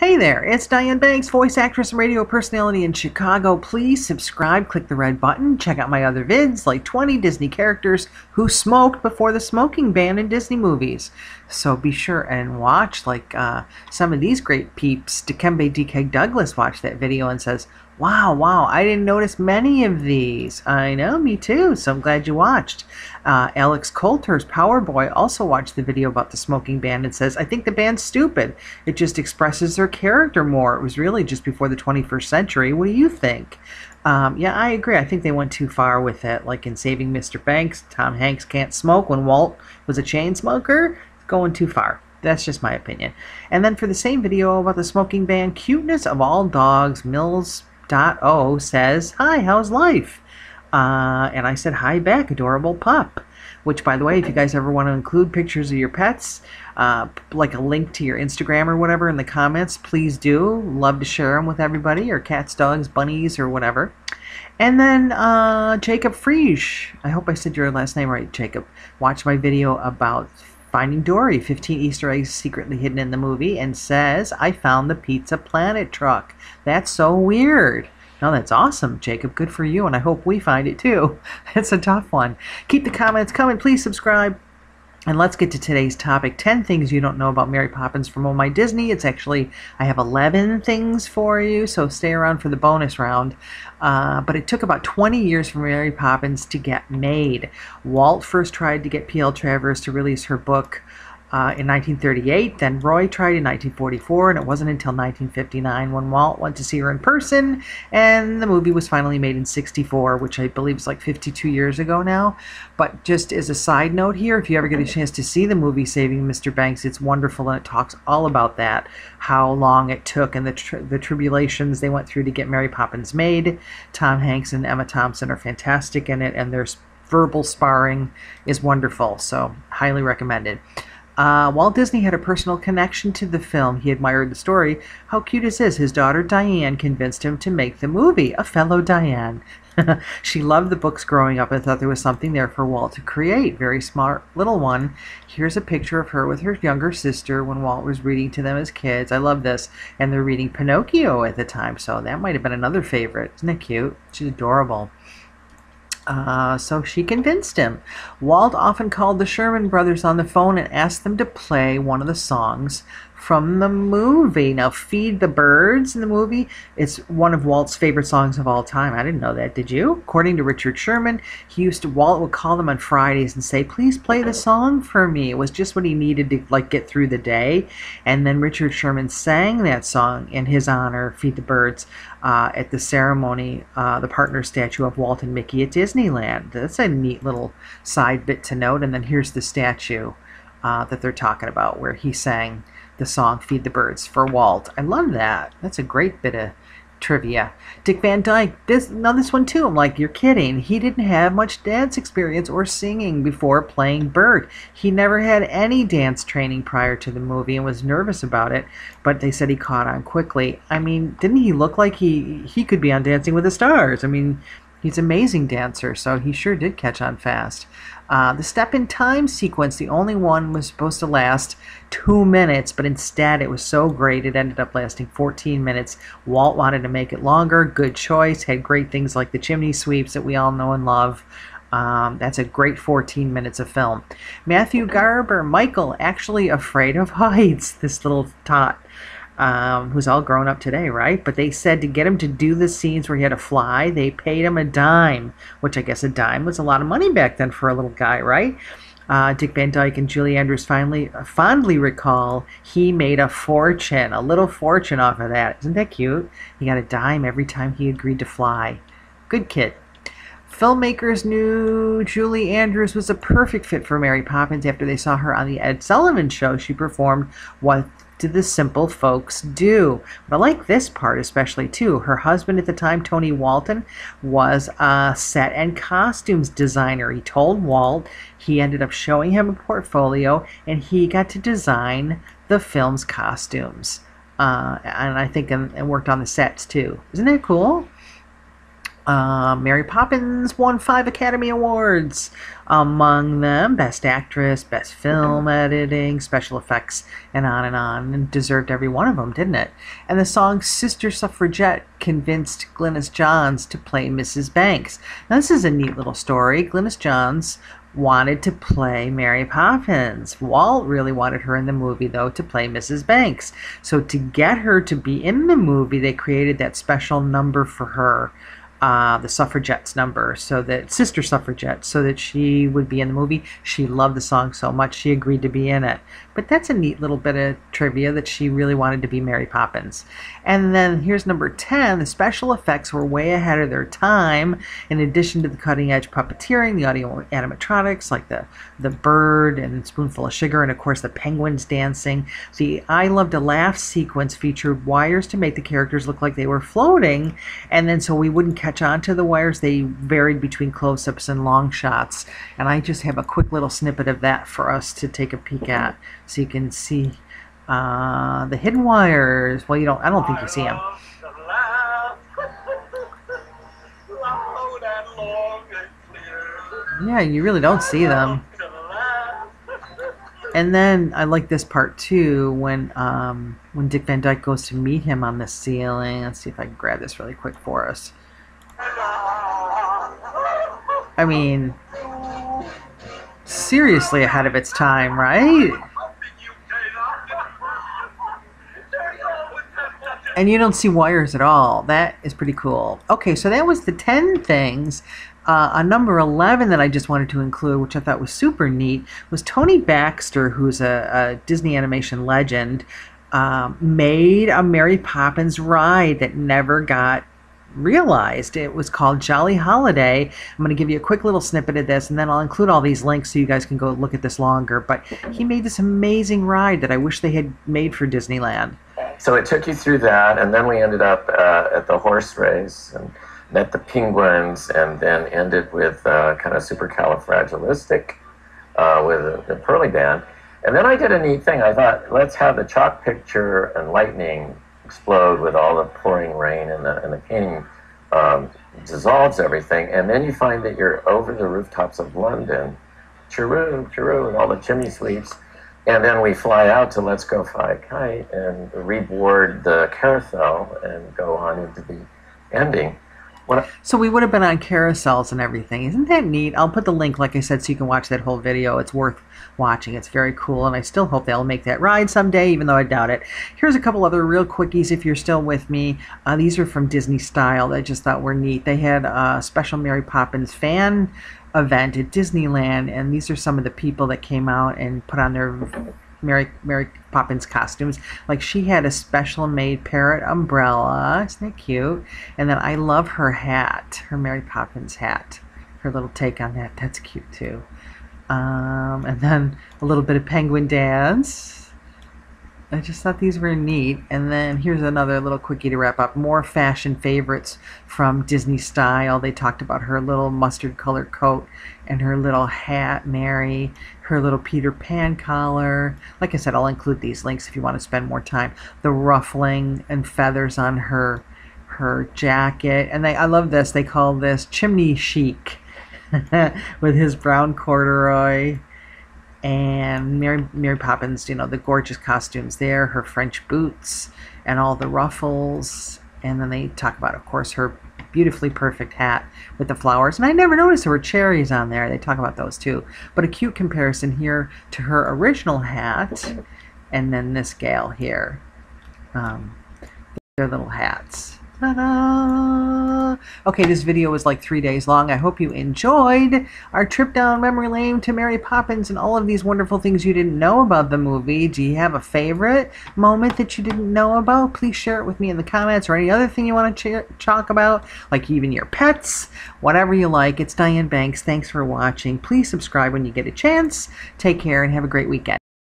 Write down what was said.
Hey there, it's Diane Banks, voice actress and radio personality in Chicago. Please subscribe, click the red button, check out my other vids like 20 Disney characters who smoked before the smoking ban in Disney movies. So be sure and watch, some of these great peeps. Dikembe DK Douglas watched that video and says, wow, I didn't notice many of these. I know, me too, so I'm glad you watched. Alex Coulter's Power Boy also watched the video about the smoking ban and says, I think the ban's stupid. It just expresses their character more. It was really just before the 21st century. What do you think? Yeah, I agree. I think they went too far with it. Like in Saving Mr. Banks, Tom Hanks can't smoke when Walt was a chain smoker. It's going too far. That's just my opinion. And then for the same video about the smoking ban, Cuteness of All Dogs, Mills.o says, hi, how's life? And I said, hi back, adorable pup. Which, by the way, if you guys ever want to include pictures of your pets, like a link to your Instagram or whatever in the comments, please do. Love to share them with everybody, or cats, dogs, bunnies, or whatever. And then Jacob Frisch, I hope I said your last name right, Jacob, watched my video about Finding Dory, 15 Easter eggs secretly hidden in the movie, and says, I found the Pizza Planet truck. That's so weird. No, that's awesome, Jacob. Good for you, and I hope we find it too. It's a tough one. Keep the comments coming. Please subscribe. And let's get to today's topic, 10 things you don't know about Mary Poppins from Oh My Disney. It's actually, I have 11 things for you, so stay around for the bonus round. But it took about 20 years for Mary Poppins to get made. Walt first tried to get P.L. Travers to release her book in 1938, then Roy tried in 1944, and it wasn't until 1959 when Walt went to see her in person, and the movie was finally made in 64, which I believe is like 52 years ago now. But just as a side note here, if you ever get a chance to see the movie Saving Mr. Banks, it's wonderful, and it talks all about that, how long it took and the tribulations they went through to get Mary Poppins made. Tom Hanks and Emma Thompson are fantastic in it, and their verbal sparring is wonderful, so highly recommended. Walt Disney had a personal connection to the film. He admired the story. How cute is this? His daughter Diane convinced him to make the movie, a fellow Diane. She loved the books growing up and thought there was something there for Walt to create. Very smart little one. Here's a picture of her with her younger sister when Walt was reading to them as kids. I love this. And they're reading Pinocchio at the time, so that might have been another favorite. Isn't that cute? She's adorable. So she convinced him. Walt often called the Sherman brothers on the phone and asked them to play one of the songs from the movie. Now, Feed the Birds in the movie, it's one of Walt's favorite songs of all time. I didn't know that, did you? According to Richard Sherman, Walt would call them on Fridays and say, please play the song for me. It was just what he needed to get through the day. And then Richard Sherman sang that song in his honor, Feed the Birds, at the ceremony, the partner statue of Walt and Mickey at Disneyland. That's a neat little side bit to note. And then here's the statue that they're talking about where he sang the song Feed the Birds for Walt. I love that. That's a great bit of trivia. Dick Van Dyke, this one too. I'm like, you're kidding. He didn't have much dance experience or singing before playing Bert. He never had any dance training prior to the movie and was nervous about it, but they said he caught on quickly. I mean, didn't he look like he could be on Dancing with the Stars? I mean, he's an amazing dancer, so he sure did catch on fast. The Step in Time sequence, the only one, was supposed to last 2 minutes, but instead it was so great it ended up lasting 14 minutes. Walt wanted to make it longer. Good choice. Had great things like the chimney sweeps that we all know and love. That's a great 14 minutes of film. Matthew Garber, Michael, actually afraid of heights. This little tot. Who's all grown up today, right? But they said to get him to do the scenes where he had to fly, they paid him a dime, which I guess a dime was a lot of money back then for a little guy, right? Dick Van Dyke and Julie Andrews fondly recall he made a little fortune off of that. Isn't that cute? He got a dime every time he agreed to fly. Good kid. Filmmakers knew Julie Andrews was a perfect fit for Mary Poppins after they saw her on the Ed Sullivan Show. She performed What Did the Simple Folks Do? But I like this part especially too. Her husband at the time, Tony Walton, was a set and costumes designer. He told Walt, he ended up showing him a portfolio, and he got to design the film's costumes. And I think and worked on the sets too. Isn't that cool? Mary Poppins won 5 Academy Awards. Among them, Best Actress, Best Film Editing, Special Effects, and on, and deserved every one of them, didn't it? And the song Sister Suffragette convinced Glynis Johns to play Mrs. Banks. Now, this is a neat little story. Glynis Johns wanted to play Mary Poppins. Walt really wanted her in the movie, though, to play Mrs. Banks. So to get her to be in the movie, they created that special number for her, the Suffragettes number, so that Sister Suffragette, so that she would be in the movie. She loved the song so much she agreed to be in it. But that's a neat little bit of trivia, that she really wanted to be Mary Poppins. And then here's number 10. The special effects were way ahead of their time. In addition to the cutting-edge puppeteering, the audio animatronics, like the bird and Spoonful of Sugar, and of course the penguins dancing. The I Love to Laugh sequence featured wires to make the characters look like they were floating, and then so we wouldn't catch on to the wires, they varied between close-ups and long shots. And I just have a quick little snippet of that for us to take a peek at, so you can see the hidden wires. Well, I don't think you see them. Yeah, you really don't see them. And then I like this part too, when Dick Van Dyke goes to meet him on the ceiling. Let's see if I can grab this really quick for us. I mean, seriously ahead of its time, right? And you don't see wires at all. That is pretty cool. Okay, so that was the 10 things. On number 11 that I just wanted to include, which I thought was super neat, was Tony Baxter, who's a Disney animation legend, made a Mary Poppins ride that never got realized. It was called Jolly Holiday. I'm going to give you a quick little snippet of this, and then I'll include all these links so you guys can go look at this longer. But he made this amazing ride that I wish they had made for Disneyland. So it took you through that, and then we ended up at the horse race and met the penguins, and then ended with kind of supercalifragilistic with the Pearly Band. And then I did a neat thing. I thought, let's have the chalk picture and lightning explode with all the pouring rain, and the painting dissolves everything. And then you find that you're over the rooftops of London, chiroo, chiroo, and all the chimney sweeps. And then we fly out to Let's Go Fly a Kite and reboard the carousel and go on into the ending. So we would have been on carousels and everything. Isn't that neat? I'll put the link, like I said, so you can watch that whole video. It's worth watching. It's very cool, and I still hope they'll make that ride someday, even though I doubt it. Here's a couple other real quickies if you're still with me. These are from Disney Style that I just thought were neat. They had a special Mary Poppins fan event at Disneyland, and these are some of the people that came out and put on their Mary Poppins costumes. Like, she had a special made parrot umbrella. Isn't that cute? And then I love her hat, her Mary Poppins hat. Her little take on that. That's cute too. And then a little bit of penguin dance. I just thought these were neat. And then here's another little quickie to wrap up. More fashion favorites from Disney Style. They talked about her little mustard colored coat and her little hat, Mary, her little Peter Pan collar. Like I said, I'll include these links if you want to spend more time. The ruffling and feathers on her jacket. And I love this. They call this chimney chic with his brown corduroy. And Mary Poppins, you know, the gorgeous costumes there, her French boots, and all the ruffles. And then they talk about, of course, her beautifully perfect hat with the flowers. And I never noticed there were cherries on there. They talk about those too. But a cute comparison here to her original hat, and then this gal here. Their little hats. Ta-da! Okay, this video was like 3 days long. I hope you enjoyed our trip down memory lane to Mary Poppins and all of these wonderful things you didn't know about the movie. Do you have a favorite moment that you didn't know about? Please share it with me in the comments, or any other thing you want to talk about, like even your pets, whatever you like. It's Diane Banks. Thanks for watching. Please subscribe when you get a chance. Take care and have a great weekend.